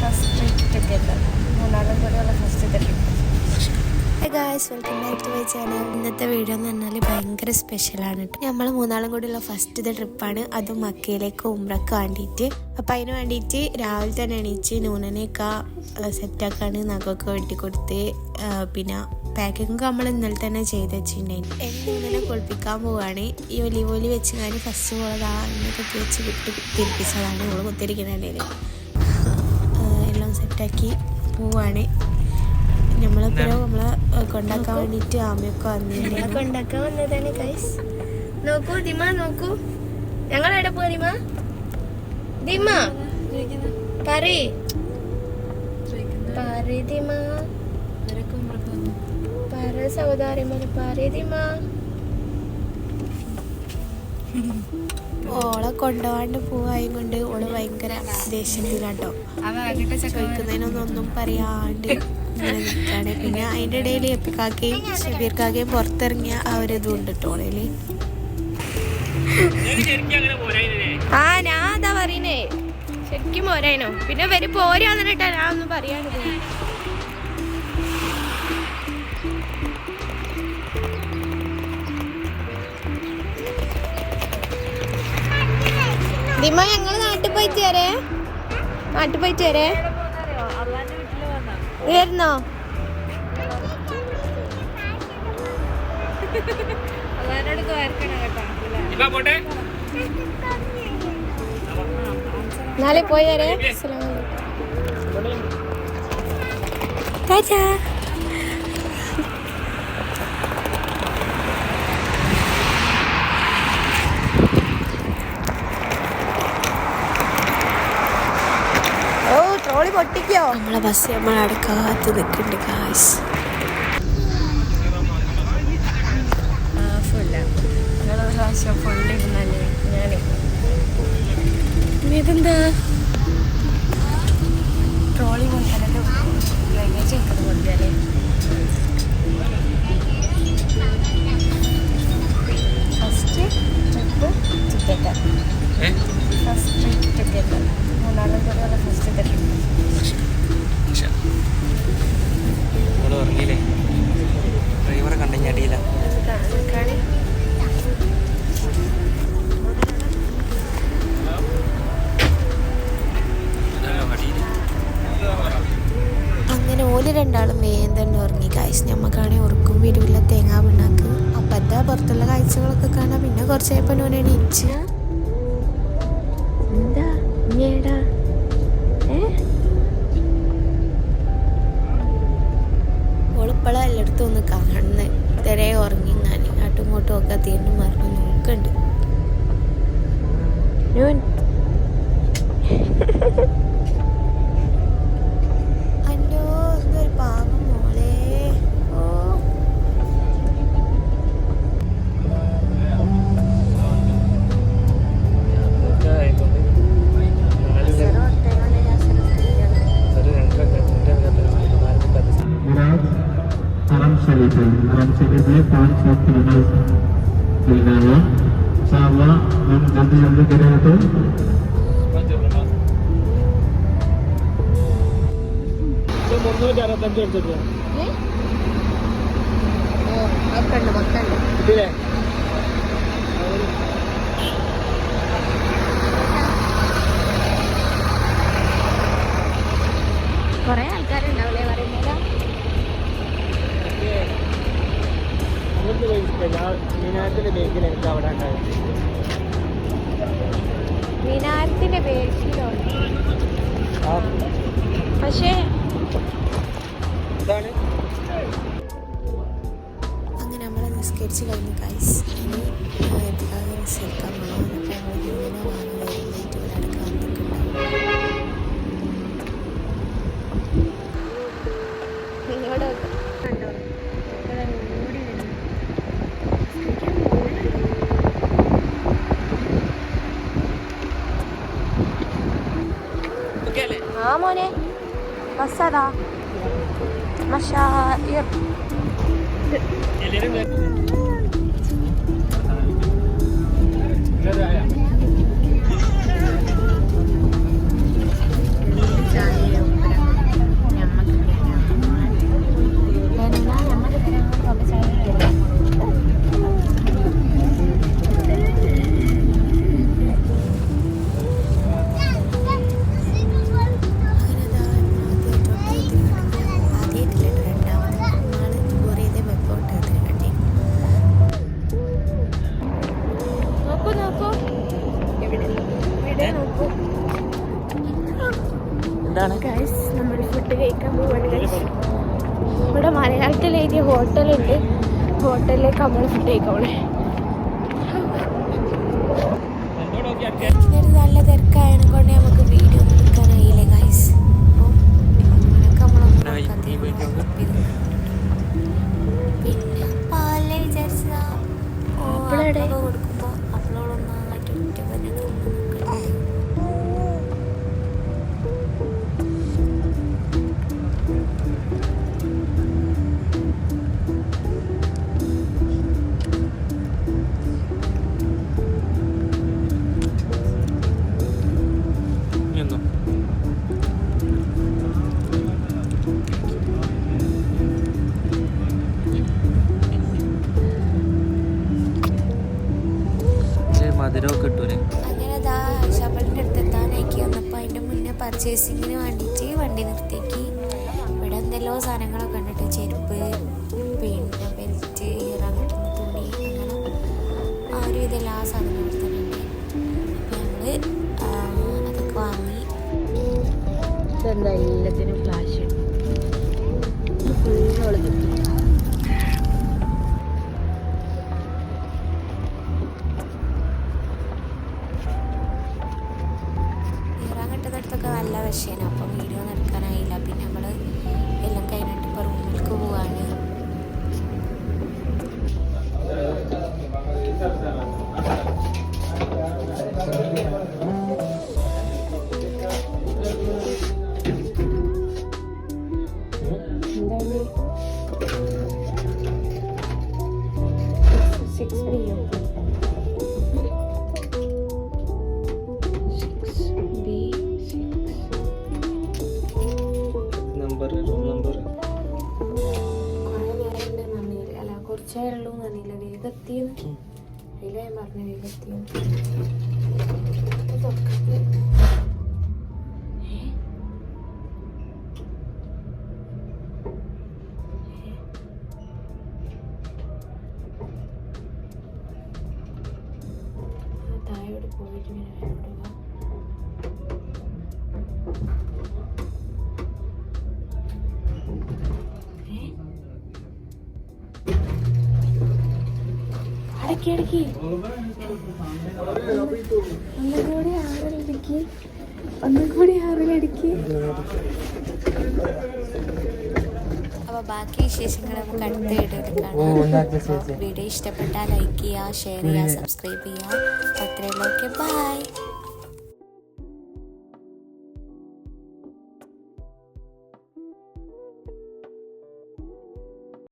First trip together. മൂന്നാളും കൂടെയുള്ള ഫസ്റ്റത്തെ trip. Guys, welcome back to my channel. ഇന്നത്തെ വീഡിയോ എന്ന് പറഞ്ഞാൽ ഭയങ്കര സ്പെഷ്യലാണ്. നമ്മൾ മൂന്നാളും കൂടിയുള്ള ഫസ്റ്റത്തെ ട്രിപ്പാണ്, അതും മക്കയിലേക്ക് ഉംറക്ക് വേണ്ടിയിട്ട്. അപ്പം അതിന് വേണ്ടിയിട്ട് രാവിലെ തന്നെ എണീച്ച് നൂനനെയൊക്കെ സെറ്റാക്കാണ്, നഖമൊക്കെ വെട്ടിക്കൊടുത്ത് പിന്നെ പാക്കിങ് നമ്മൾ ഇന്നലെ തന്നെ ചെയ്ത് വെച്ചിട്ടുണ്ടായിരുന്നു. എന്നെ കുളിപ്പിക്കാൻ പോവുകയാണ്. ഈ ഒലിവോലി വെച്ച് ഞാൻ ഫസ്റ്റ് പോളത് ഇന്നൊക്കെ തേച്ച് വിട്ട് തിരിപ്പിച്ചതാണ്. നമ്മൾ കുത്തിരിക്കുന്നുണ്ടെങ്കിൽ എല്ലാം സെറ്റാക്കി പോവാണ്. നമ്മളിപ്പോഴും നമ്മളെ കൊണ്ടാക്കാൻ വേണ്ടിയിട്ട് ആമയൊക്കെ വന്നിട്ടുണ്ട്. കൊണ്ടാക്കാൻ വന്നതാണ് ഗൈസ്. നോക്കൂ ദിമ, നോക്കൂ ഞങ്ങൾ എവിടെ പോവാ ദിമ? ദിമ പറയ് ദിമ, പറ സഹോദരന്മാരെ, പറയ് ദിമ. ഓളെ കൊണ്ടുപോകാണ്ട് പോവായും കൊണ്ട് ഓള് ഭയങ്കര ദേഷ്യത്തിലാട്ടോ. ചോദിക്കുന്നതിനൊന്നും പറയാണ്ട് ഇങ്ങനെ നിൽക്കാണ്. പിന്നെ അതിൻ്റെ ഇടയിൽ എപ്പിക്കാക്കയും ഷബീർക്കാക്കയും പുറത്തിറങ്ങിയ ആ ഒരു ഇതും ഉണ്ട് കേട്ടോ ഓളയില്. ഞാൻ അതാ പറയുന്നേ, ശരിക്കും പോരാനോ. പിന്നെ വരും പോരാന്നിട്ടാ ഞാൻ ഒന്നും പറയാണ്ട്. ദിമ ഞങ്ങള് നാട്ടിൽ പോയിട്ട് വരേ വരുന്നോ? നാളെ പോയി വരേ. ട്രോളി പൊട്ടിക്കോ? നമ്മളെ ബസ് നമ്മളവിടെ കാത്ത് നിൽക്കുന്നുണ്ട് ഗായ്സ്. ഇതെന്താ ട്രോളി കൊണ്ടുവന്നത് ലഗേജ് വെക്കുന്നത് കൊണ്ടുവല്ലേ? First trip together. First trip together. മൂന്നാളും കൂടെയുള്ള ഫസ്റ്റത്തെ ട്രിപ്പ്. ഉറങ്ങിയില്ലേ? ഡ്രൈവറെ കണ്ടെങ്കിൽ അടിയില്ല. അങ്ങനെ ഓല് രണ്ടാളും വേഗം തന്നെ ഉറങ്ങി ഗായ്സ്. ഞമ്മക്കാണെങ്കിൽ ഉറക്കും വരില്ല, തേങ്ങാ പിണ്ണാക്ക്. അപ്പം എന്താ പുറത്തുള്ള കാഴ്ചകളൊക്കെ കാണാം. പിന്നെ കുറച്ചായപ്പോൾ ഞാൻ എണീച്ച് എന്താ ഇങ്ങേടാ ഓളിപ്പോഴാണ് എല്ലായിടത്തും ഒന്ന് കാണുന്നത്. തിരയെ ഉറങ്ങി ഞാൻ അങ്ങോട്ടും ഇങ്ങോട്ടും ഒക്കെ തീർന്നു മറന്നു നോക്കുന്നുണ്ട്. അല്ലോ എന്തൊരു പാവം മോളെ. ഓ Haram Sharif में 5 वक्त नमाज मिलना है इंशाअल्लाह. हम जल्दी करें तो കൊറേ ആൾക്കാരുണ്ടാവില്ലേ പറയുന്നത്? മീനാരത്തിന്റെ ബേക്കിലോ? പക്ഷേ അങ്ങനെ നമ്മളെ നിസ്കരിച്ച് കഴിഞ്ഞു ഗൈസ്. ഇനി എത്തിക്കാതെ നിസ്കരിക്കാൻ പോകണം. അപ്പോൾ ഇങ്ങനെ വാങ്ങുന്നതായിട്ട് ഇവിടെ അടുക്കാൻ നിൽക്കുന്നുണ്ടാവും. നിങ്ങളുടെ കണ്ടോ ഓടി വരുന്നു. ആ മോനെ ബസ്സതാ മഷായിർ. ചായയോ ഫുഡാണ്. ഗൈസ് നമ്മൾ ഫുഡ് കഴിക്കാൻ പോവാണ് ഗൈസ്. ഇവിടെ മലയാളത്തിൽ എഴുതിയ ഹോട്ടലുണ്ട്, ഹോട്ടലിലേക്ക് നമ്മൾ ഫുഡ് കഴിക്കണേ. ഇതൊരു നല്ല തിരക്കായത് കൊണ്ട് നമുക്ക് വീഡിയോ ഒന്നും എടുക്കാനായില്ല ഗൈസ്. പിന്നെ പാലേ വിചാരിച്ചതാ കൊടുക്കുമ്പോ അപ്പോഴൊന്നായിട്ട് ഒറ്റ തന്നെ മധുരമൊക്കെ കിട്ടൂലേ. അങ്ങനെ അതാ ആയിഷാപ്പള്ളിൻ്റെ അടുത്ത് എത്താനാക്കി വന്നപ്പോൾ അതിൻ്റെ മുന്നേ പർച്ചേസിങ്ങിന് വേണ്ടിയിട്ട് വണ്ടി നിർത്തിയേക്ക്. ഇവിടെ എന്തെല്ലോ സാധനങ്ങളൊക്കെ കണ്ടിട്ട് ചെരുപ്പ്, പിന്നെ ബെൽറ്റ്, ഈറാൻ കിട്ടുന്ന തുണി, അങ്ങനെ ആ ഒരു ഇതെല്ലാ സാധനങ്ങളും എടുത്തിട്ടുണ്ട്. അപ്പോൾ ഞങ്ങൾ അതൊക്കെ വാങ്ങി. ഇതെന്താ എല്ലാത്തിനും ഫ്ലാഷ് ഫുള്ളോളം കിട്ടും. കിട്ടുന്നിടത്തൊക്കെ നല്ല വിഷയമാണ്. അപ്പം വീഡിയോ ഒന്നും എടുക്കാനായില്ല. പിന്നെ നമ്മൾ എല്ലാം കഴിഞ്ഞിട്ട് ഇപ്പോൾ റൂമിലേക്ക് പോവാണ്. കുറച്ചേ ഉള്ളൂ എന്നറിയില്ല, വേഗത്തിന്ന് അതിൽ ഞാൻ പറഞ്ഞ വേഗത്തിന്ന് താഴോട്ട് പോയിട്ട് അടക്കി ഒന്നുകൂടി ആറിലടക്കി. അപ്പോൾ ബാക്കി വിശേഷങ്ങൾ നമുക്ക് അടുത്ത വീഡിയോയിൽ കാണാം. വീഡിയോ ഇഷ്ടപ്പെട്ടാൽ ലൈക്ക് ചെയ്യുക, ഷെയർ ചെയ്യുക, സബ്സ്ക്രൈബ് ചെയ്യുക. അത്രയുള്ളൂ. Okay, by.